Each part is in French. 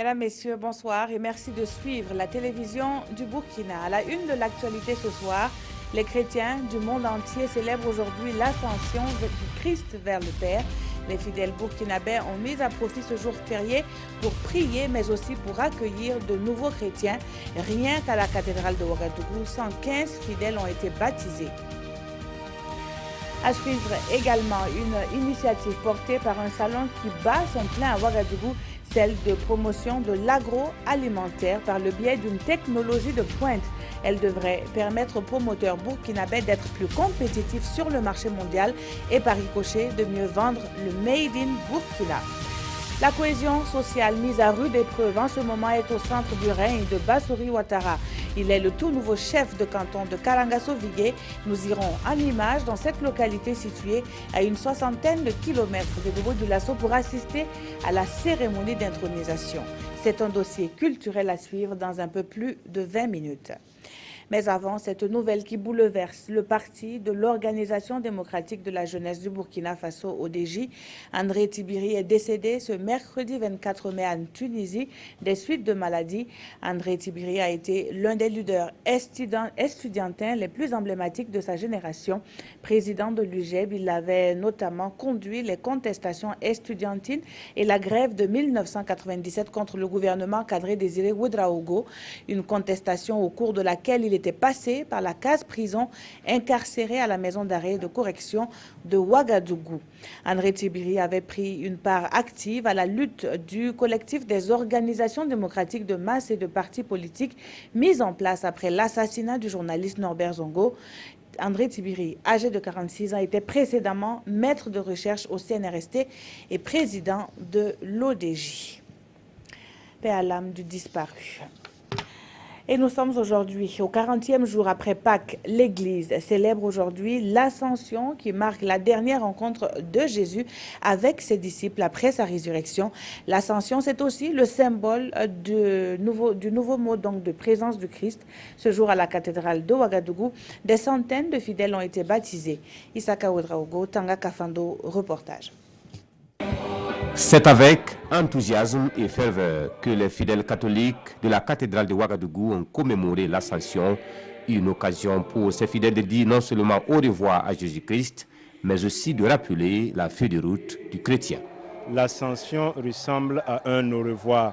Mesdames, Messieurs, bonsoir et merci de suivre la télévision du Burkina. À la une de l'actualité ce soir, les chrétiens du monde entier célèbrent aujourd'hui l'ascension du Christ vers le Père. Les fidèles burkinabés ont mis à profit ce jour férié pour prier, mais aussi pour accueillir de nouveaux chrétiens. Rien qu'à la cathédrale de Ouagadougou, 115 fidèles ont été baptisés. À suivre également une initiative portée par un salon qui bat son plein à Ouagadougou, celle de promotion de l'agroalimentaire par le biais d'une technologie de pointe. Elle devrait permettre aux promoteurs burkinabés d'être plus compétitifs sur le marché mondial et par ricochet de mieux vendre le Made in Burkina. La cohésion sociale mise à rude épreuve en ce moment est au centre du règne de Bassori Ouattara. Il est le tout nouveau chef de canton de Karangasso-Vigué. Nous irons en images dans cette localité située à une soixantaine de kilomètres de Bobo-Dioulasso pour assister à la cérémonie d'intronisation. C'est un dossier culturel à suivre dans un peu plus de 20 minutes. Mais avant, cette nouvelle qui bouleverse le parti de l'Organisation démocratique de la jeunesse du Burkina Faso, ODJ. André Tibiri est décédé ce mercredi 24 mai en Tunisie des suites de maladie. André Tibiri a été l'un des leaders estudiantins les plus emblématiques de sa génération. Président de l'UGEB, il avait notamment conduit les contestations estudiantines et la grève de 1997 contre le gouvernement cadré Désiré Ouedraogo, une contestation au cours de laquelle il était passé par la case prison, incarcéré à la maison d'arrêt de correction de Ouagadougou. André Tibiri avait pris une part active à la lutte du collectif des organisations démocratiques de masse et de partis politiques mis en place après l'assassinat du journaliste Norbert Zongo. André Tibiri, âgé de 46 ans, était précédemment maître de recherche au CNRST et président de l'ODJ. Paix à l'âme du disparu. Et nous sommes aujourd'hui au 40e jour après Pâques. L'Église célèbre aujourd'hui l'Ascension qui marque la dernière rencontre de Jésus avec ses disciples après sa résurrection. L'Ascension, c'est aussi le symbole du nouveau mot donc de présence du Christ. Ce jour à la cathédrale de Ouagadougou, des centaines de fidèles ont été baptisés. Isaka Ouedraogo, Tanga Kafando, reportage. C'est avec enthousiasme et ferveur que les fidèles catholiques de la cathédrale de Ouagadougou ont commémoré l'Ascension, une occasion pour ces fidèles de dire non seulement au revoir à Jésus-Christ, mais aussi de rappeler la feuille de route du chrétien. L'Ascension ressemble à un au revoir,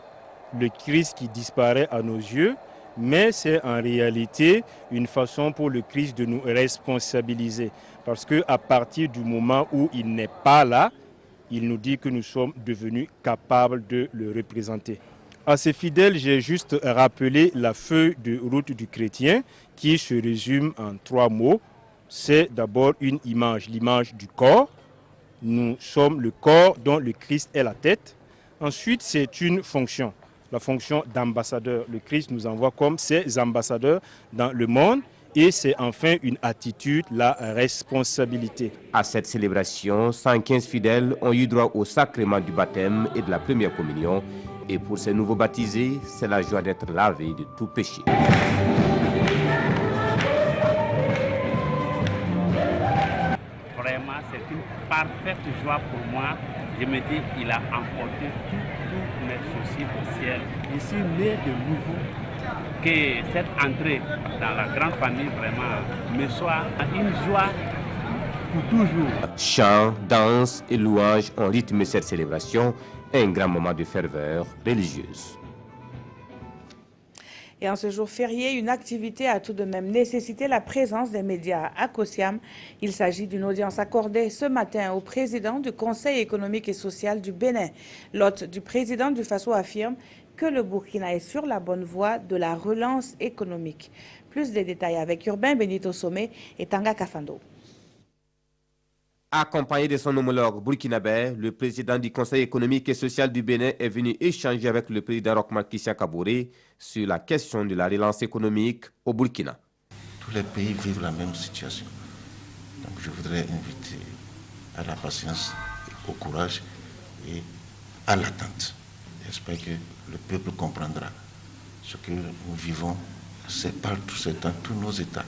le Christ qui disparaît à nos yeux, mais c'est en réalité une façon pour le Christ de nous responsabiliser, parce qu'à partir du moment où il n'est pas là, il nous dit que nous sommes devenus capables de le représenter. À ces fidèles, j'ai juste rappelé la feuille de route du chrétien qui se résume en 3 mots. C'est d'abord une image, l'image du corps. Nous sommes le corps dont le Christ est la tête. Ensuite, c'est une fonction, la fonction d'ambassadeur. Le Christ nous envoie comme ses ambassadeurs dans le monde. Et c'est enfin une attitude, la responsabilité. À cette célébration, 115 fidèles ont eu droit au sacrement du baptême et de la première communion. Et pour ces nouveaux baptisés, c'est la joie d'être lavés de tout péché. Vraiment, c'est une parfaite joie pour moi. Je me dis, il a emporté tous mes soucis au ciel. Je suis né de nouveau. Que cette entrée dans la grande famille vraiment me soit une joie pour toujours. Chants, danses et louanges ont rythmé cette célébration, un grand moment de ferveur religieuse. Et en ce jour férié, une activité a tout de même nécessité la présence des médias à Kosiam. Il s'agit d'une audience accordée ce matin au président du Conseil économique et social du Bénin. L'hôte du président du Faso affirme que le Burkina est sur la bonne voie de la relance économique. Plus de détails avec Urbain Benito Somé et Tanga Kafando. Accompagné de son homologue burkinabé, le président du Conseil économique et social du Bénin est venu échanger avec le président Rochmark Christian Kaboré sur la question de la relance économique au Burkina. Tous les pays vivent la même situation. Donc je voudrais inviter à la patience, au courage et à l'attente. J'espère que le peuple comprendra ce que nous vivons. C'est par tous ces temps, tous nos États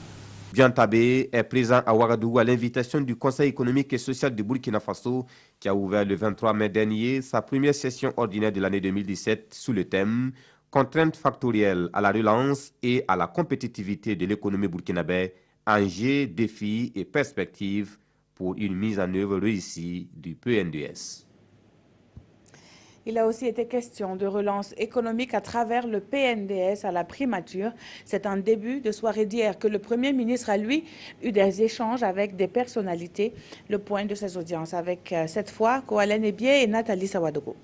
Biantabé est présent à Ouagadougou à l'invitation du Conseil économique et social du Burkina Faso qui a ouvert le 23 mai dernier sa première session ordinaire de l'année 2017 sous le thème « Contraintes factorielles à la relance et à la compétitivité de l'économie burkinabé, enjeux, défis et perspectives pour une mise en œuvre réussie du PNDS ». Il a aussi été question de relance économique à travers le PNDS à la primature. C'est un début de soirée d'hier que le Premier ministre a, lui, eu des échanges avec des personnalités. Le point de ces audiences avec, cette fois, Koalen Ebié et Nathalie Sawadogo.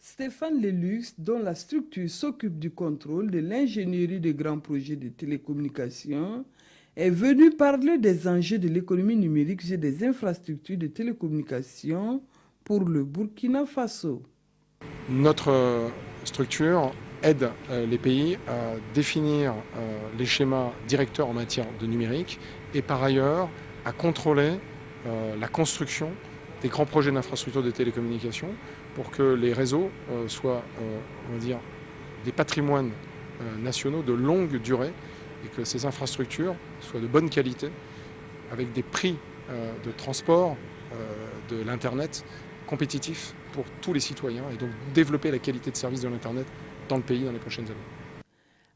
Stéphane Lelux, dont la structure s'occupe du contrôle de l'ingénierie de grands projets de télécommunications, est venu parler des enjeux de l'économie numérique et des infrastructures de télécommunications pour le Burkina Faso. Notre structure aide les pays à définir les schémas directeurs en matière de numérique et par ailleurs à contrôler la construction des grands projets d'infrastructures de télécommunications pour que les réseaux soient, on va dire, des patrimoines nationaux de longue durée et que ces infrastructures soient de bonne qualité avec des prix de transport de l'Internet compétitifs pour tous les citoyens et donc développer la qualité de service de l'Internet dans le pays dans les prochaines années.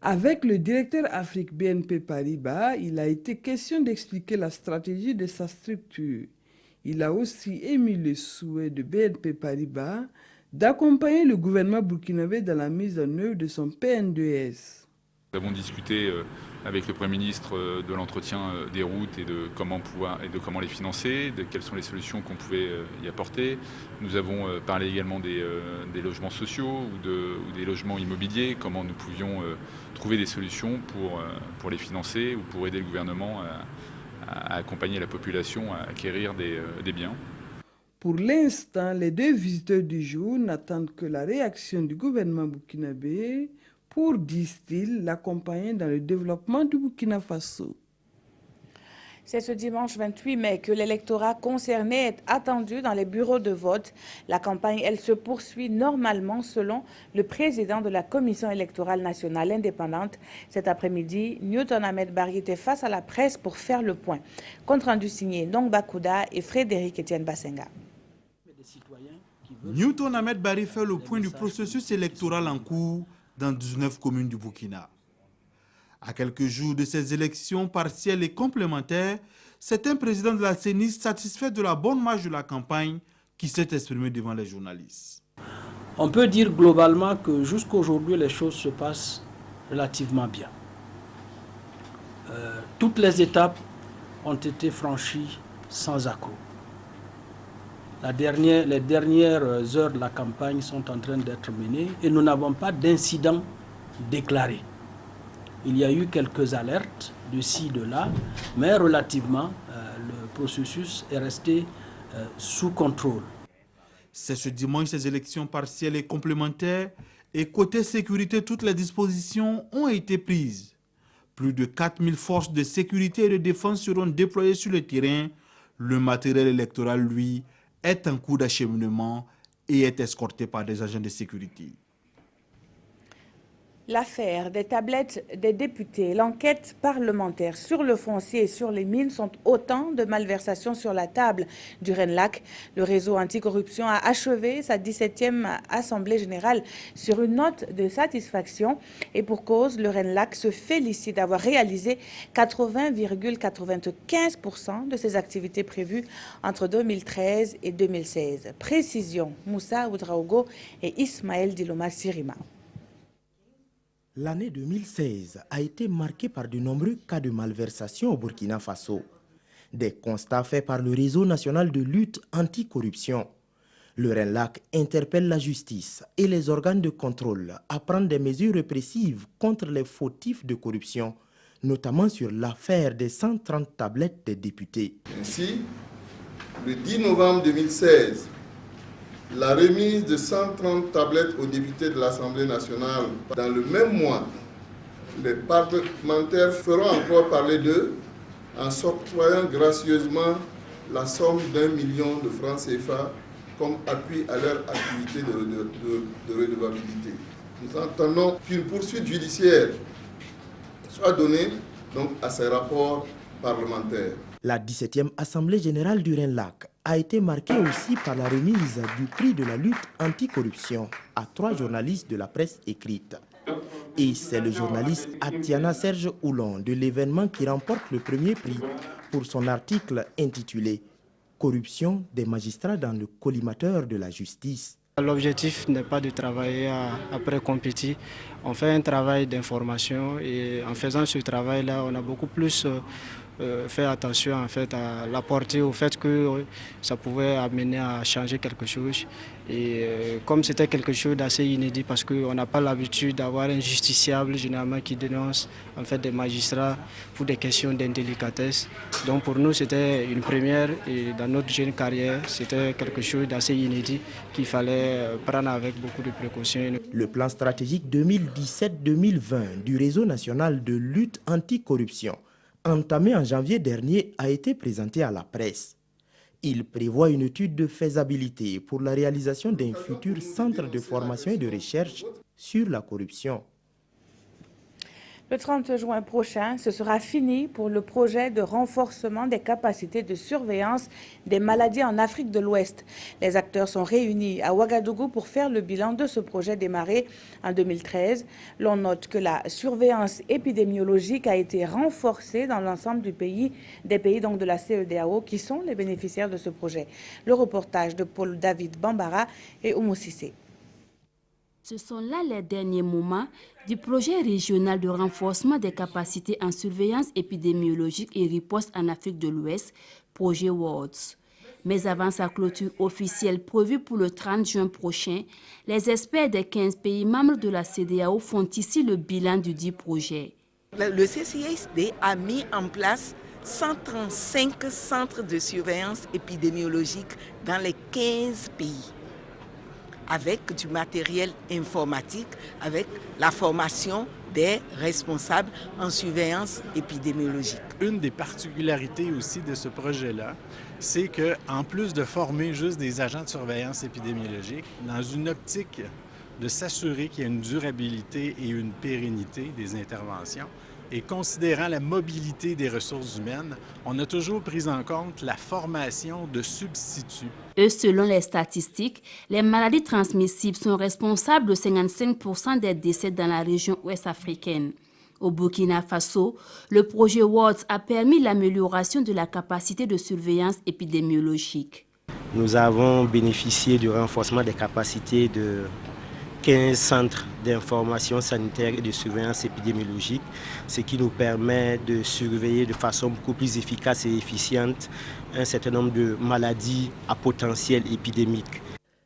Avec le directeur Afrique BNP Paribas, il a été question d'expliquer la stratégie de sa structure. Il a aussi émis le souhait de BNP Paribas d'accompagner le gouvernement burkinabé dans la mise en œuvre de son PNDS. Nous avons discuté avec le Premier ministre de l'entretien des routes et de comment les financer, de quelles sont les solutions qu'on pouvait y apporter. Nous avons parlé également des logements sociaux ou des logements immobiliers, comment nous pouvions trouver des solutions pour les financer ou pour aider le gouvernement à accompagner la population à acquérir des biens. Pour l'instant, les deux visiteurs du jour n'attendent que la réaction du gouvernement burkinabé pour, disent-ils, l'accompagner dans le développement du Burkina Faso. C'est ce dimanche 28 mai que l'électorat concerné est attendu dans les bureaux de vote. La campagne, elle se poursuit normalement selon le président de la Commission électorale nationale indépendante. Cet après-midi, Newton Ahmed Barry était face à la presse pour faire le point. Compte rendu signé Ndong Bakouda et Frédéric Etienne Bassenga. Newton Ahmed Barry fait le point du processus électoral en cours dans 19 communes du Burkina. À quelques jours de ces élections partielles et complémentaires, c'est un président de la CENI satisfait de la bonne marche de la campagne qui s'est exprimé devant les journalistes. On peut dire globalement que jusqu'à aujourd'hui, les choses se passent relativement bien. Toutes les étapes ont été franchies sans accroc. Les dernières heures de la campagne sont en train d'être menées et nous n'avons pas d'incident déclaré. Il y a eu quelques alertes de ci, de là, mais relativement, le processus est resté sous contrôle. C'est ce dimanche ces élections partielles et complémentaires et côté sécurité, toutes les dispositions ont été prises. Plus de 4000 forces de sécurité et de défense seront déployées sur le terrain. Le matériel électoral, lui, est en cours d'acheminement et est escorté par des agents de sécurité. L'affaire des tablettes des députés, l'enquête parlementaire sur le foncier et sur les mines sont autant de malversations sur la table du RENLAC. Le réseau anticorruption a achevé sa 17e Assemblée générale sur une note de satisfaction. Et pour cause, le RENLAC se félicite d'avoir réalisé 80,95% de ses activités prévues entre 2013 et 2016. Précision, Moussa Oudraogo et Ismaël Diloma Sirima. L'année 2016 a été marquée par de nombreux cas de malversation au Burkina Faso. Des constats faits par le réseau national de lutte anticorruption. Le RENLAC interpelle la justice et les organes de contrôle à prendre des mesures répressives contre les fautifs de corruption, notamment sur l'affaire des 130 tablettes des députés. Ainsi, le 10 novembre 2016, la remise de 130 tablettes aux députés de l'Assemblée nationale. Dans le même mois, les parlementaires feront encore parler d'eux en s'octroyant gracieusement la somme d'1 million de francs CFA comme appui à leur activité de redevabilité. Nous entendons qu'une poursuite judiciaire soit donnée donc à ces rapports parlementaires. La 17e Assemblée générale du Rhin-Lac a été marquée aussi par la remise du prix de la lutte anticorruption à 3 journalistes de la presse écrite. Et c'est le journaliste Atiana Serge Oulon de l'événement qui remporte le premier prix pour son article intitulé « Corruption des magistrats dans le collimateur de la justice ». L'objectif n'est pas de travailler après compétit. On fait un travail d'information et en faisant ce travail-là, on a beaucoup plus fait attention en fait, à la portée, au fait que ça pouvait amener à changer quelque chose. Et comme c'était quelque chose d'assez inédit, parce qu'on n'a pas l'habitude d'avoir un justiciable généralement qui dénonce en fait, des magistrats pour des questions d'indélicatesse. Donc pour nous, c'était une première et dans notre jeune carrière, c'était quelque chose d'assez inédit qu'il fallait prendre avec beaucoup de précautions. Le plan stratégique 2017-2020 du réseau national de lutte anticorruption, entamé en janvier dernier, a été présenté à la presse. Il prévoit une étude de faisabilité pour la réalisation d'un futur centre de formation et de recherche sur la corruption. Le 30 juin prochain, ce sera fini pour le projet de renforcement des capacités de surveillance des maladies en Afrique de l'Ouest. Les acteurs sont réunis à Ouagadougou pour faire le bilan de ce projet démarré en 2013. L'on note que la surveillance épidémiologique a été renforcée dans l'ensemble des pays donc de la CEDEAO qui sont les bénéficiaires de ce projet. Le reportage de Paul David Bambara et Oumou Sissé. Ce sont là les derniers moments du projet régional de renforcement des capacités en surveillance épidémiologique et riposte en Afrique de l'Ouest, projet WARDS. Mais avant sa clôture officielle prévue pour le 30 juin prochain, les experts des 15 pays membres de la CEDEAO font ici le bilan du dit projet. Le CCISD a mis en place 135 centres de surveillance épidémiologique dans les 15 pays, avec du matériel informatique, avec la formation des responsables en surveillance épidémiologique. Une des particularités aussi de ce projet-là, c'est qu'en plus de former juste des agents de surveillance épidémiologique, dans une optique de s'assurer qu'il y a une durabilité et une pérennité des interventions, et considérant la mobilité des ressources humaines, on a toujours pris en compte la formation de substituts. Selon les statistiques, les maladies transmissibles sont responsables de 55% des décès dans la région ouest africaine. Au Burkina Faso, le projet WARDS a permis l'amélioration de la capacité de surveillance épidémiologique. Nous avons bénéficié du renforcement des capacités de 15 centres d'information sanitaire et de surveillance épidémiologique, ce qui nous permet de surveiller de façon beaucoup plus efficace et efficiente un certain nombre de maladies à potentiel épidémique.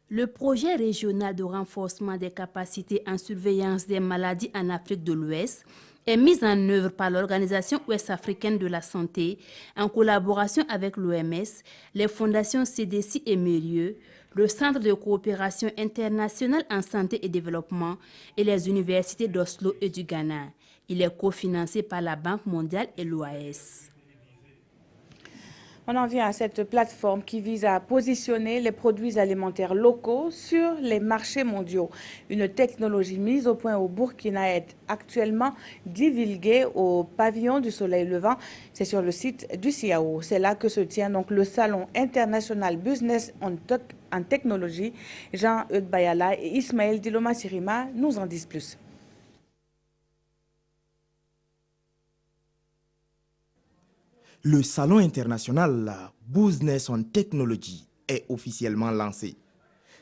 Le projet régional de renforcement des capacités en surveillance des maladies en Afrique de l'Ouest est mis en œuvre par l'Organisation ouest-africaine de la santé en collaboration avec l'OMS, les fondations CDC et Mérieux, le Centre de coopération internationale en santé et développement et les universités d'Oslo et du Ghana. Il est cofinancé par la Banque mondiale et l'OAS. On en vient à cette plateforme qui vise à positionner les produits alimentaires locaux sur les marchés mondiaux. Une technologie mise au point au Burkina est actuellement divulguée au pavillon du Soleil Levant. C'est sur le site du CIAO. C'est là que se tient donc le Salon international Business en technologie. Jean-Eudes Bayala et Ismaël Diloma Sirima nous en disent plus. Le Salon international Business on Technology est officiellement lancé.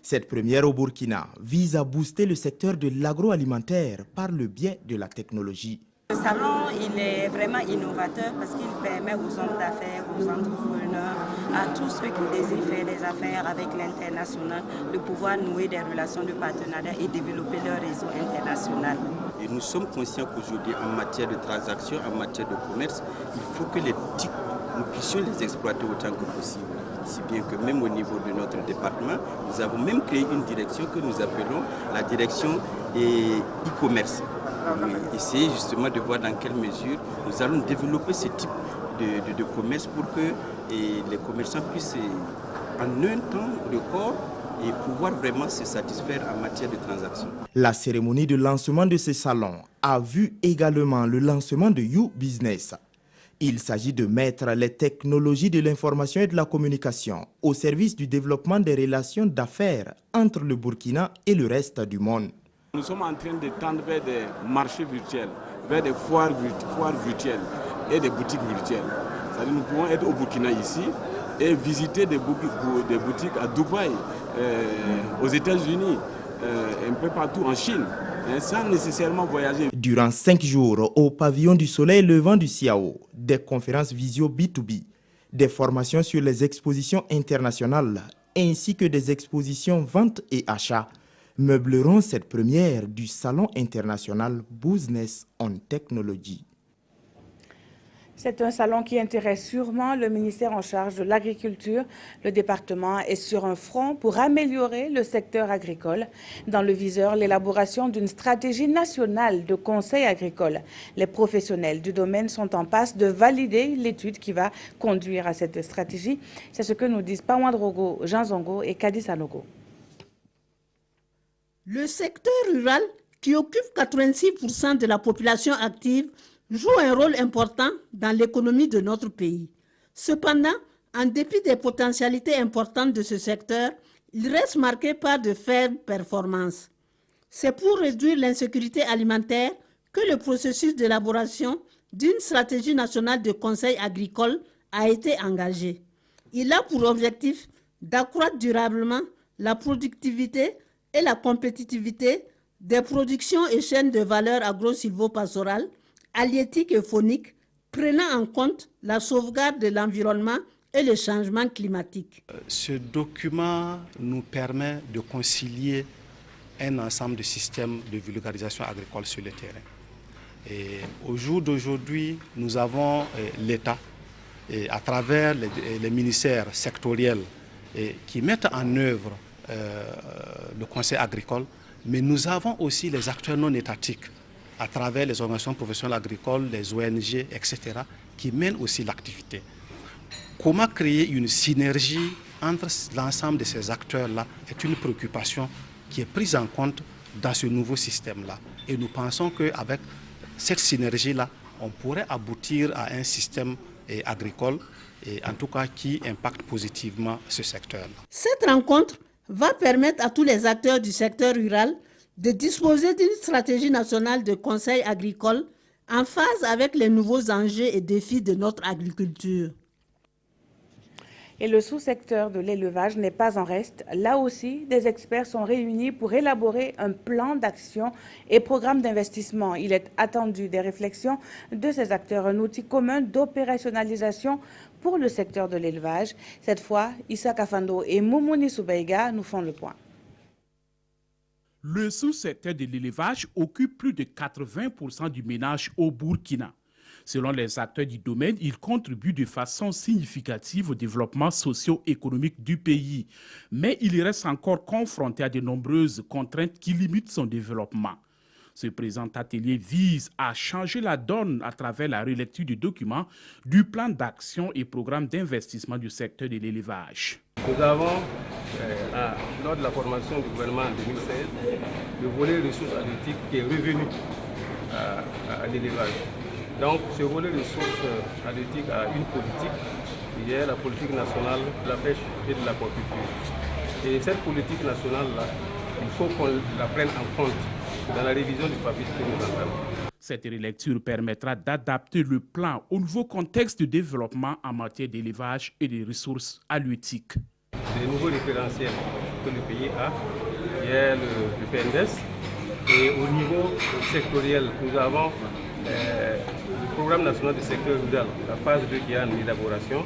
Cette première au Burkina vise à booster le secteur de l'agroalimentaire par le biais de la technologie. Le salon, il est vraiment innovateur parce qu'il permet aux hommes d'affaires, aux entrepreneurs, à tous ceux qui désirent faire des affaires avec l'international, de pouvoir nouer des relations de partenariat et développer leur réseau international. Et nous sommes conscients qu'aujourd'hui, en matière de transactions, en matière de commerce, il faut que les TIC, nous puissions les exploiter autant que possible. Si bien que même au niveau de notre département, nous avons même créé une direction que nous appelons la direction e-commerce. Essayer justement de voir dans quelle mesure nous allons développer ce type de commerce pour que les commerçants puissent en un temps record et pouvoir vraiment se satisfaire en matière de transactions. La cérémonie de lancement de ce salon a vu également le lancement de You Business. Il s'agit de mettre les technologies de l'information et de la communication au service du développement des relations d'affaires entre le Burkina et le reste du monde. Nous sommes en train de tendre vers des marchés virtuels, vers des foires virtuelles et des boutiques virtuelles. C'est-à-dire nous pouvons être au Burkina ici et visiter des boutiques à Dubaï, aux États-Unis, un peu partout en Chine, sans nécessairement voyager. Durant 5 jours, au pavillon du soleil levant du Siao, des conférences visio B2B, des formations sur les expositions internationales, ainsi que des expositions vente et achat, meubleront cette première du Salon international Business on Technology. C'est un salon qui intéresse sûrement le ministère en charge de l'agriculture. Le département est sur un front pour améliorer le secteur agricole. Dans le viseur, l'élaboration d'une stratégie nationale de conseil agricole. Les professionnels du domaine sont en passe de valider l'étude qui va conduire à cette stratégie. C'est ce que nous disent Pawandrogo, Jean Zongo et Kadi Sanogo. Le secteur rural, qui occupe 86% de la population active, joue un rôle important dans l'économie de notre pays. Cependant, en dépit des potentialités importantes de ce secteur, il reste marqué par de faibles performances. C'est pour réduire l'insécurité alimentaire que le processus d'élaboration d'une stratégie nationale de conseil agricole a été engagé. Il a pour objectif d'accroître durablement la productivité et la compétitivité des productions et chaînes de valeur agro-silvopastorales, halieutique et faunique, prenant en compte la sauvegarde de l'environnement et le changement climatique. Ce document nous permet de concilier un ensemble de systèmes de vulgarisation agricole sur le terrain. Et au jour d'aujourd'hui, nous avons l'État, à travers les ministères sectoriels qui mettent en œuvre le conseil agricole, mais nous avons aussi les acteurs non étatiques, à travers les organisations professionnelles agricoles, les ONG, etc., qui mènent aussi l'activité. Comment créer une synergie entre l'ensemble de ces acteurs-là est une préoccupation qui est prise en compte dans ce nouveau système-là. Et nous pensons qu'avec cette synergie-là, on pourrait aboutir à un système agricole, et en tout cas qui impacte positivement ce secteur-là. Cette rencontre va permettre à tous les acteurs du secteur rural de disposer d'une stratégie nationale de conseil agricole en phase avec les nouveaux enjeux et défis de notre agriculture. Et le sous-secteur de l'élevage n'est pas en reste. Là aussi, des experts sont réunis pour élaborer un plan d'action et programme d'investissement. Il est attendu des réflexions de ces acteurs, un outil commun d'opérationnalisation pour le secteur de l'élevage. Cette fois, Issa Kafando et Moumouni Soubaïga nous font le point. Le sous-secteur de l'élevage occupe plus de 80% du ménage au Burkina. Selon les acteurs du domaine, il contribue de façon significative au développement socio-économique du pays. Mais il reste encore confronté à de nombreuses contraintes qui limitent son développement. Ce présent atelier vise à changer la donne à travers la relecture du document du plan d'action et programme d'investissement du secteur de l'élevage. Nous avons, lors de la formation du gouvernement en 2016, le volet ressources halieutiques qui est revenu à l'élevage. Donc, ce volet ressources halieutiques a une politique, qui est la politique nationale de la pêche et de l'aquaculture. Et cette politique nationale-là, il faut qu'on la prenne en compte dans la révision du papier que nous entamons. Cette relecture permettra d'adapter le plan au nouveau contexte de développement en matière d'élevage et de ressources halieutiques. Les nouveaux référentiels que le pays a, qui est le PNDES, et au niveau sectoriel, nous avons le programme national du secteur rural, la phase 2 qui est en élaboration,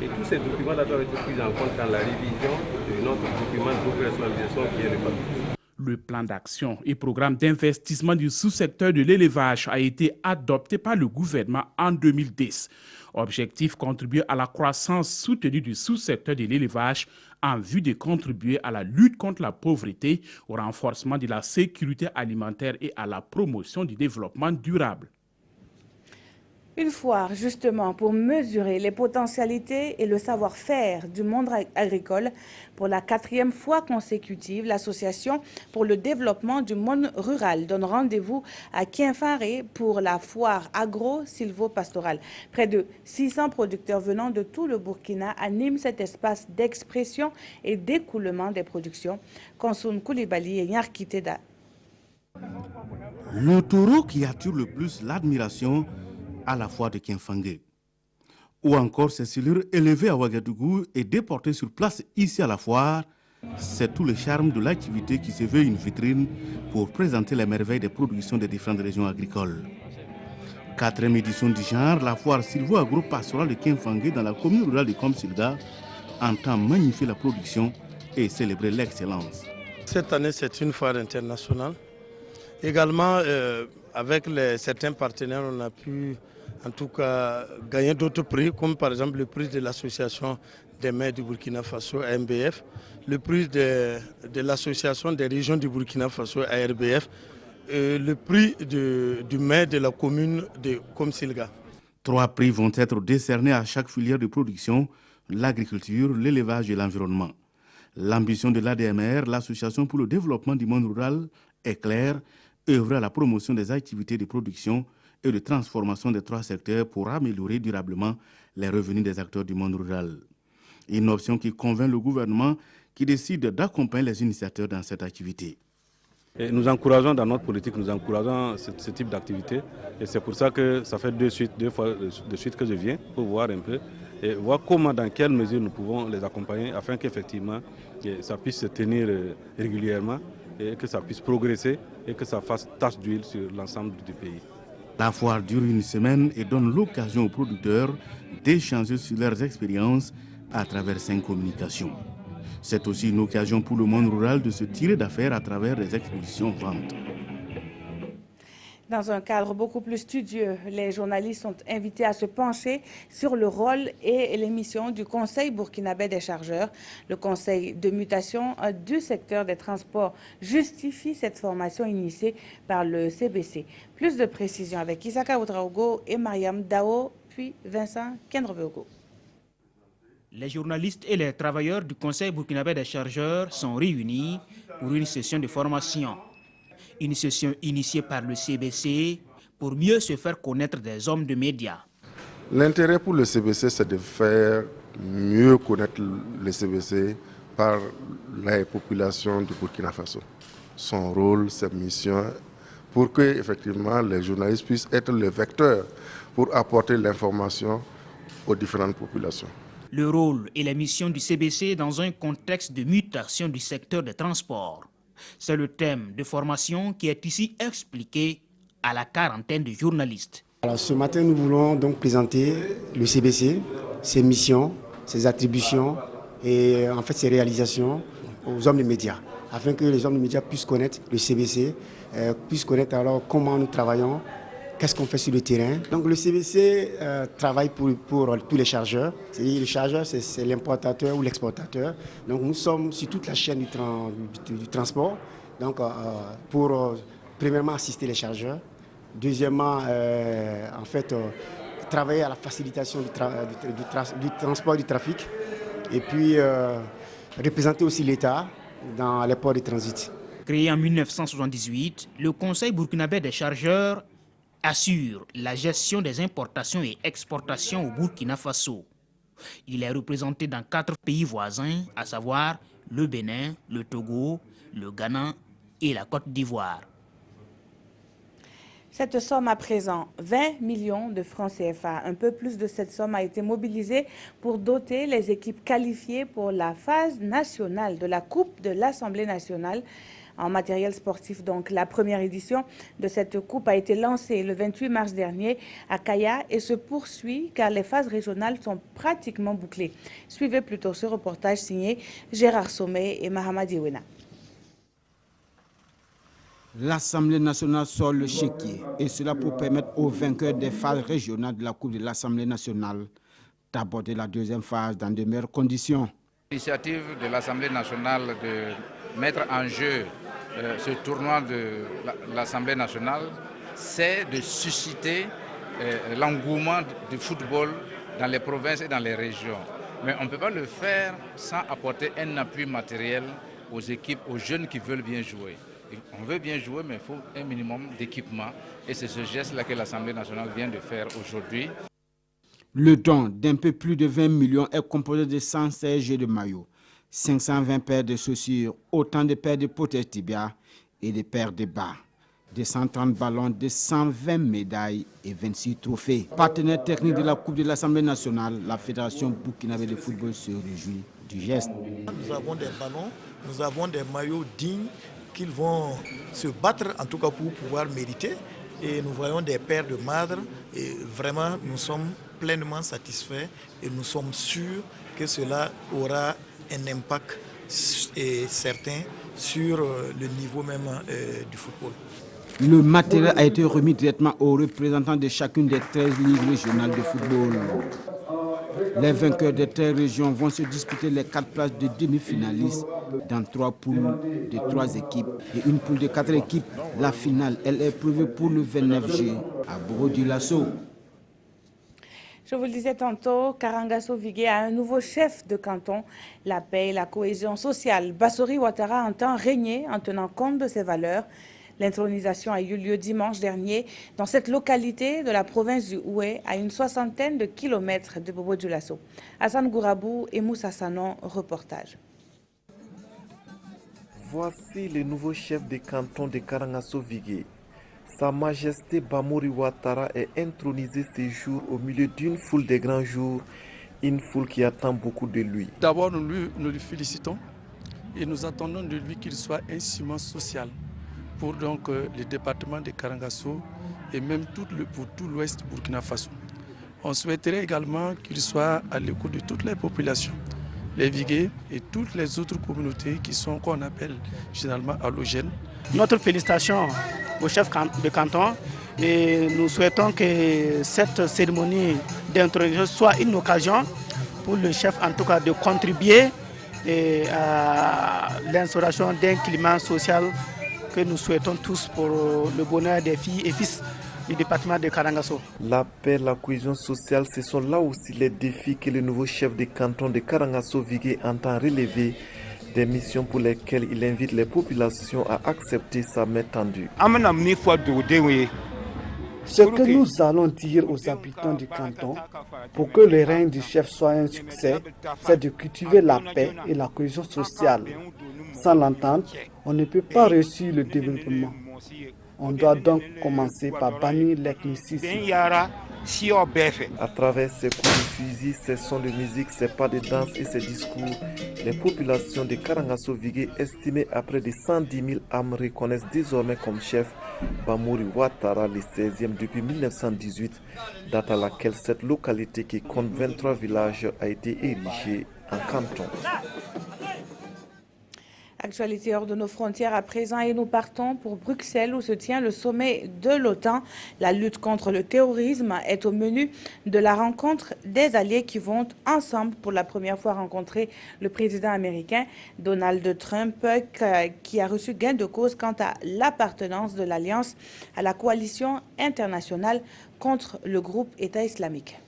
et tous ces documents doivent être pris en compte dans la révision de notre document d'opérationnalisation qui est le papier. Le plan d'action et programme d'investissement du sous-secteur de l'élevage a été adopté par le gouvernement en 2010. Objectif, contribuer à la croissance soutenue du sous-secteur de l'élevage en vue de contribuer à la lutte contre la pauvreté, au renforcement de la sécurité alimentaire et à la promotion du développement durable. Une foire, justement, pour mesurer les potentialités et le savoir-faire du monde agricole. Pour la 4e fois consécutive, l'Association pour le développement du monde rural donne rendez-vous à Kienfare pour la foire agro-silvopastorale. Près de 600 producteurs venant de tout le Burkina animent cet espace d'expression et d'écoulement des productions. Konsoun Koulibaly et Nyarkiteda. Le taureau qui attire le plus l'admiration à la foire de Kienfangé. Ou encore ces silures élevées à Ouagadougou et déportées sur place ici à la foire, c'est tout le charme de l'activité qui se veut une vitrine pour présenter les merveilles des productions des différentes régions agricoles. 4e édition du genre, la foire silvo-agro-pastorale de Kienfangé dans la commune rurale de Komsilga entend magnifier la production et célébrer l'excellence. Cette année, c'est une foire internationale. Également, avec certains partenaires, on a pu en tout cas gagner d'autres prix, comme par exemple le prix de l'association des maires du Burkina Faso, AMBF, le prix de l'association des régions du Burkina Faso, ARBF, et le prix du maire de la commune de Komsilga. 3 prix vont être décernés à chaque filière de production, l'agriculture, l'élevage et l'environnement. L'ambition de l'ADMR, l'Association pour le développement du monde rural, est claire, œuvrer à la promotion des activités de production et de transformation des 3 secteurs pour améliorer durablement les revenus des acteurs du monde rural. Une option qui convainc le gouvernement qui décide d'accompagner les initiateurs dans cette activité. Et nous encourageons dans notre politique, nous encourageons ce type d'activité. Et c'est pour ça que ça fait deux fois de suite que je viens pour voir un peu et voir comment, dans quelle mesure nous pouvons les accompagner afin qu'effectivement ça puisse se tenir régulièrement et que ça puisse progresser et que ça fasse tache d'huile sur l'ensemble du pays. La foire dure une semaine et donne l'occasion aux producteurs d'échanger sur leurs expériences à travers 5 communications. C'est aussi une occasion pour le monde rural de se tirer d'affaire à travers les expositions ventes. Dans un cadre beaucoup plus studieux, les journalistes sont invités à se pencher sur le rôle et les missions du Conseil burkinabé des chargeurs. Le Conseil de mutation du secteur des transports justifie cette formation initiée par le CBC. Plus de précisions avec Isaka Outraogo et Mariam Dao, puis Vincent Kendrobeogo. Les journalistes et les travailleurs du Conseil burkinabé des chargeurs sont réunis pour une session de formation. Une session initiée par le CBC pour mieux se faire connaître des hommes de médias. L'intérêt pour le CBC, c'est de faire mieux connaître le CBC par la population du Burkina Faso. Son rôle, sa mission, pour que effectivement les journalistes puissent être le vecteur pour apporter l'information aux différentes populations. Le rôle et la mission du CBC dans un contexte de mutation du secteur des transports. C'est le thème de formation qui est ici expliqué à la quarantaine de journalistes. Alors, ce matin, nous voulons donc présenter le CBC, ses missions, ses attributions et en fait ses réalisations aux hommes de médias, afin que les hommes de médias puissent connaître le CBC, puissent connaître alors comment nous travaillons, qu'est-ce qu'on fait sur le terrain. Donc le CBC travaille pour tous les chargeurs. C'est-à-dire le chargeur, c'est l'importateur ou l'exportateur. Donc nous sommes sur toute la chaîne du transport. Donc pour premièrement assister les chargeurs. Deuxièmement, en fait, travailler à la facilitation du transport et du trafic. Et puis représenter aussi l'État dans les ports de transit. Créé en 1978, le Conseil burkinabé des chargeurs assure la gestion des importations et exportations au Burkina Faso. Il est représenté dans 4 pays voisins, à savoir le Bénin, le Togo, le Ghana et la Côte d'Ivoire. Cette somme à présent, 20 millions de francs CFA. Un peu plus de cette somme a été mobilisée pour doter les équipes qualifiées pour la phase nationale de la Coupe de l'Assemblée nationale en matériel sportif. Donc, la première édition de cette coupe a été lancée le 28 mars dernier à Kaya et se poursuit car les phases régionales sont pratiquement bouclées. Suivez plutôt ce reportage signé Gérard Sommet et Mahamad Iwena. L'Assemblée nationale sort le chéquier et cela pour permettre aux vainqueurs des phases régionales de la Coupe de l'Assemblée nationale d'aborder la deuxième phase dans de meilleures conditions. L'initiative de l'Assemblée nationale de mettre en jeu ce tournoi de l'Assemblée nationale, c'est de susciter l'engouement du football dans les provinces et dans les régions. Mais on ne peut pas le faire sans apporter un appui matériel aux équipes, aux jeunes qui veulent bien jouer. On veut bien jouer, mais il faut un minimum d'équipement. Et c'est ce geste-là que l'Assemblée nationale vient de faire aujourd'hui. Le don d'un peu plus de 20 millions est composé de 116 jeux de maillots, 520 paires de chaussures, autant de paires de protège tibia et de paires de bas, de 130 ballons, de 120 médailles et 26 trophées. Partenaire technique de la Coupe de l'Assemblée nationale, la Fédération burkinabé de football se réjouit du geste. Nous avons des ballons, nous avons des maillots dignes qu'ils vont se battre, en tout cas pour pouvoir mériter. Et nous voyons des paires de madres et vraiment nous sommes pleinement satisfaits et nous sommes sûrs que cela aura un impact certain sur le niveau même du football. Le matériel a été remis directement aux représentants de chacune des 13 ligues régionales de football. Les vainqueurs des 13 régions vont se disputer les 4 places de demi-finalistes dans 3 poules de 3 équipes et une poule de 4 équipes. La finale, elle est prévue pour le 29 juillet à Bobo-Dioulasso. Je vous le disais tantôt, Karangasso Vigué a un nouveau chef de canton. La paix et la cohésion sociale. Bassori Ouattara entend régner en tenant compte de ses valeurs. L'intronisation a eu lieu dimanche dernier dans cette localité de la province du Houé, à une 60aine de kilomètres de Bobo-Dioulasso. Hassan Gourabou et Moussa Sanon, reportage. Voici le nouveau chef de canton de Karangasso Vigué. Sa Majesté Bamouri Ouattara est intronisé ce jour au milieu d'une foule de grands jours, une foule qui attend beaucoup de lui. D'abord, nous lui félicitons et nous attendons de lui qu'il soit un ciment social pour donc le département de Karangasso et même pour tout l'ouest du Burkina Faso. On souhaiterait également qu'il soit à l'écoute de toutes les populations, les Vigués et toutes les autres communautés qui sont, qu'on appelle généralement allogènes. Notre félicitation au chef de canton et nous souhaitons que cette cérémonie d'intronisation soit une occasion pour le chef en tout cas de contribuer à l'instauration d'un climat social que nous souhaitons tous pour le bonheur des filles et fils du département de Karangasso. La paix, la cohésion sociale, ce sont là aussi les défis que le nouveau chef de canton de Karangasso Vigué entend relever, des missions pour lesquelles il invite les populations à accepter sa main tendue. Ce que nous allons dire aux habitants du canton, pour que le règne du chef soit un succès, c'est de cultiver la paix et la cohésion sociale. Sans l'entente, on ne peut pas réussir le développement. On doit donc commencer par bannir l'ethnicisme. À travers ces coups de fusil, ces sons de musique, ces pas de danse et ces discours, les populations de Karangasso Vigué, estimées à près de 110 000 âmes, reconnaissent désormais comme chef Bamouri Ouattara, le 16e depuis 1918, date à laquelle cette localité qui compte 23 villages a été érigée en canton. Actualité hors de nos frontières à présent et nous partons pour Bruxelles où se tient le sommet de l'OTAN. La lutte contre le terrorisme est au menu de la rencontre des alliés qui vont ensemble pour la première fois rencontrer le président américain Donald Trump qui a reçu gain de cause quant à l'appartenance de l'Alliance à la coalition internationale contre le groupe État islamique.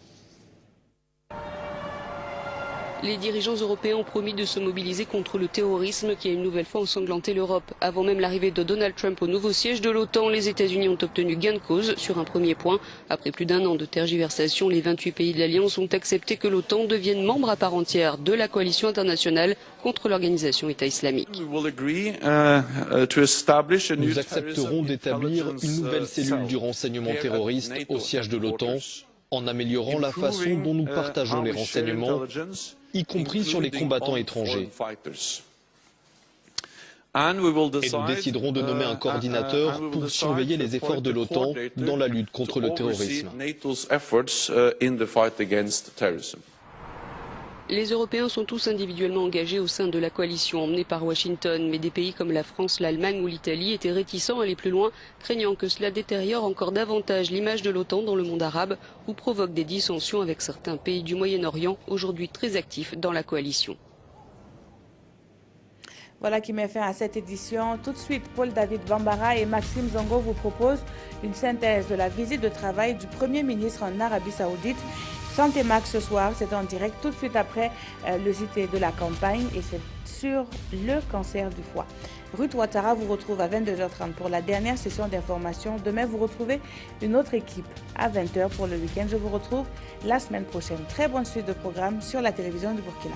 Les dirigeants européens ont promis de se mobiliser contre le terrorisme qui a une nouvelle fois ensanglanté l'Europe. Avant même l'arrivée de Donald Trump au nouveau siège de l'OTAN, les États-Unis ont obtenu gain de cause sur un premier point. Après plus d'un an de tergiversation, les 28 pays de l'Alliance ont accepté que l'OTAN devienne membre à part entière de la coalition internationale contre l'organisation État islamique. Nous accepterons d'établir une nouvelle cellule du renseignement terroriste au siège de l'OTAN en améliorant la façon dont nous partageons les renseignements, y compris sur les combattants étrangers. Et nous déciderons de nommer un coordinateur pour surveiller les efforts de l'OTAN dans la lutte contre le terrorisme. Les Européens sont tous individuellement engagés au sein de la coalition emmenée par Washington, mais des pays comme la France, l'Allemagne ou l'Italie étaient réticents à aller plus loin, craignant que cela détériore encore davantage l'image de l'OTAN dans le monde arabe ou provoque des dissensions avec certains pays du Moyen-Orient, aujourd'hui très actifs dans la coalition. Voilà qui met fin à cette édition. Tout de suite, Paul-David Bambara et Maxime Zongo vous proposent une synthèse de la visite de travail du Premier ministre en Arabie Saoudite. Santé Max ce soir, c'est en direct tout de suite après le JT de la campagne et c'est sur le cancer du foie. Ruth Ouattara vous retrouve à 22h30 pour la dernière session d'information. Demain, vous retrouvez une autre équipe à 20h pour le week-end. Je vous retrouve la semaine prochaine. Très bonne suite de programme sur la télévision du Burkina.